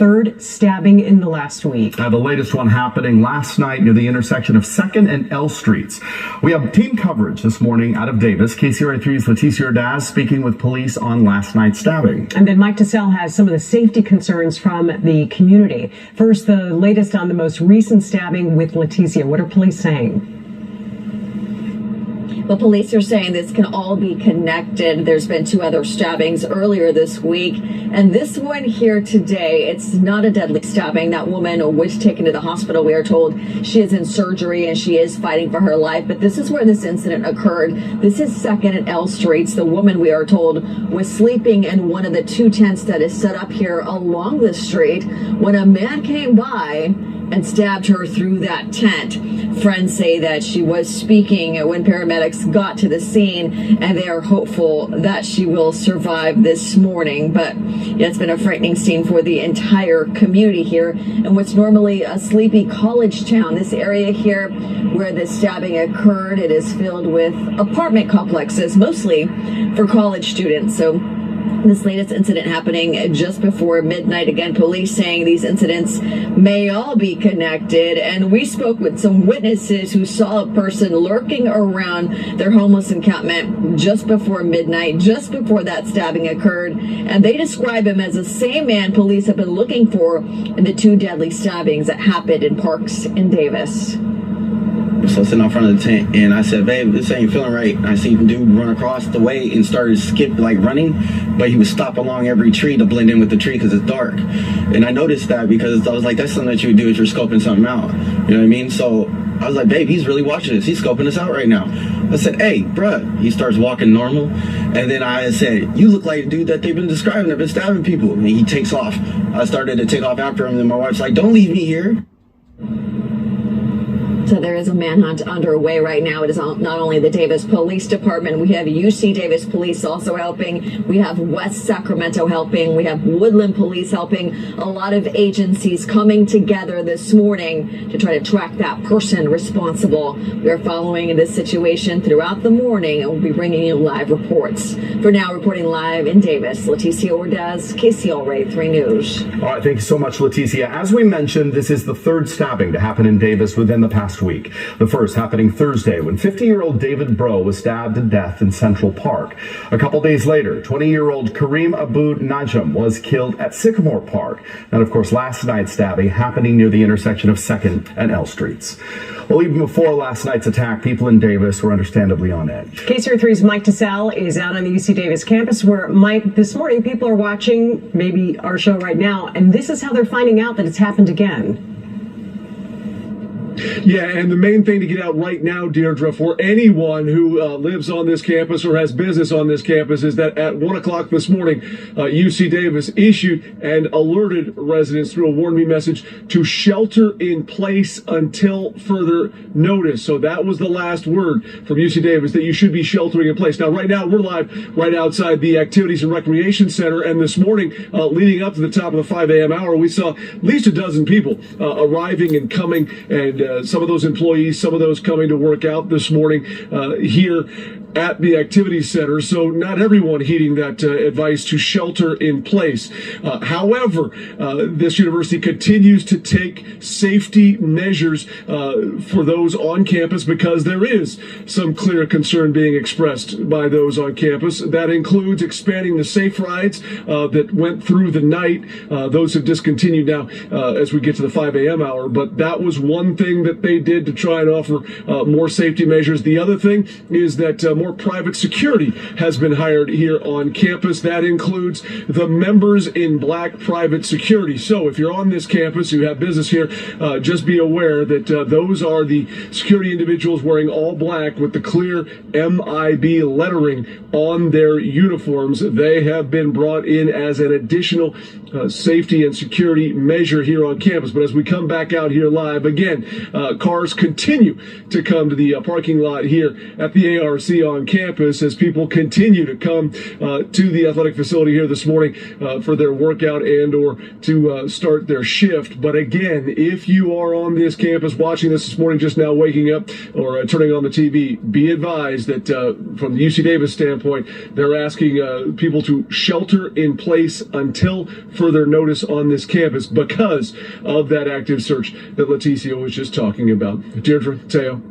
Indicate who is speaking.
Speaker 1: third stabbing in the last week.
Speaker 2: The latest one happening last night near the intersection of 2nd and L Streets. We have team coverage this morning out of Davis. KCRA3's Leticia Ordaz speaking with police on last night's stabbing.
Speaker 1: And then Mike Tassell has some of the safety concerns from the community. First, the latest on the most recent stabbing with Leticia. What are police saying?
Speaker 3: Well, police are saying this can all be connected. There's been 2 other stabbings earlier this week. And this one here today, it's not a deadly stabbing. That woman was taken to the hospital. We are told she is in surgery and she is fighting for her life. But this is where this incident occurred. This is 2nd and L Streets. The woman, we are told, was sleeping in one of the 2 tents that is set up here along the street when a man came by and stabbed her through that tent. Friends say that she was speaking when paramedics got to the scene, and they are hopeful that she will survive this morning. But yeah, it's been a frightening scene for the entire community here in what's normally a sleepy college town. This area here where the stabbing occurred, it is filled with apartment complexes, mostly for college students. So this latest incident happening just before midnight. Again, police saying these incidents may all be connected. And we spoke with some witnesses who saw a person lurking around their homeless encampment just before midnight, just before that stabbing occurred. And they describe him as the same man police have been looking for in the 2 deadly stabbings that happened in parks in Davis.
Speaker 4: So sitting out front of the tent, and I said, babe, this ain't feeling right. And I seen the dude run across the way and started running, but he would stop along every tree to blend in with the tree because it's dark. And I noticed that because I was like, that's something that you would do if you're scoping something out. You know what I mean? So I was like, babe, he's really watching this. He's scoping us out right now. I said, hey, bruh. He starts walking normal. And then I said, you look like a dude that they've been describing. They've been stabbing people. And he takes off. I started to take off after him. And my wife's like, don't leave me here.
Speaker 3: So there is a manhunt underway right now. It is not only the Davis Police Department. We have UC Davis Police also helping. We have West Sacramento helping. We have Woodland Police helping. A lot of agencies coming together this morning to try to track that person responsible. We are following this situation throughout the morning and we'll be bringing you live reports. For now, reporting live in Davis, Leticia Ordaz, KCRA 3 News.
Speaker 2: All right, thank you so much, Leticia. As we mentioned, this is the 3rd stabbing to happen in Davis within the past week. The first happening Thursday when 50-year-old David Bro was stabbed to death in Central Park. A couple days later, 20-year-old Kareem Abu Najm was killed at Sycamore Park. And of course, last night's stabbing happening near the intersection of 2nd and L Streets. Well, even before last night's attack, people in Davis were understandably on edge.
Speaker 1: KCRA3's Mike Tassell is out on the UC Davis campus where, Mike, this morning people are watching maybe our show right now, and this is how they're finding out that it's happened again.
Speaker 5: Yeah, and the main thing to get out right now, Deirdre, for anyone who lives on this campus or has business on this campus is that at 1 o'clock this morning, UC Davis issued and alerted residents through a warn me message to shelter in place until further notice. So that was the last word from UC Davis, that you should be sheltering in place. Now, right now, we're live right outside the Activities and Recreation Center, and this morning, leading up to the top of the 5 a.m. hour, we saw at least a dozen people arriving and coming, and some of those employees, some of those coming to work out this morning here at the activity center. So not everyone heeding that advice to shelter in place. However, this university continues to take safety measures for those on campus because there is some clear concern being expressed by those on campus. That includes expanding the safe rides that went through the night. Those have discontinued now as we get to the 5 a.m. hour, but that was one thing that they did to try and offer more safety measures. The other thing is that more private security has been hired here on campus. That includes the Members in Black Private Security. So if you're on this campus, you have business here, just be aware that those are the security individuals wearing all black with the clear MIB lettering on their uniforms. They have been brought in as an additional safety and security measure here on campus. But as we come back out here live, again, cars continue to come to the parking lot here at the ARC on campus as people continue to come to the athletic facility here this morning for their workout and or to start their shift. But again, if you are on this campus watching this morning, just now waking up or turning on the TV, be advised that from the UC Davis standpoint, they're asking people to shelter in place until further notice on this campus because of that active search that Leticia was just talking about. Deirdre, Teo.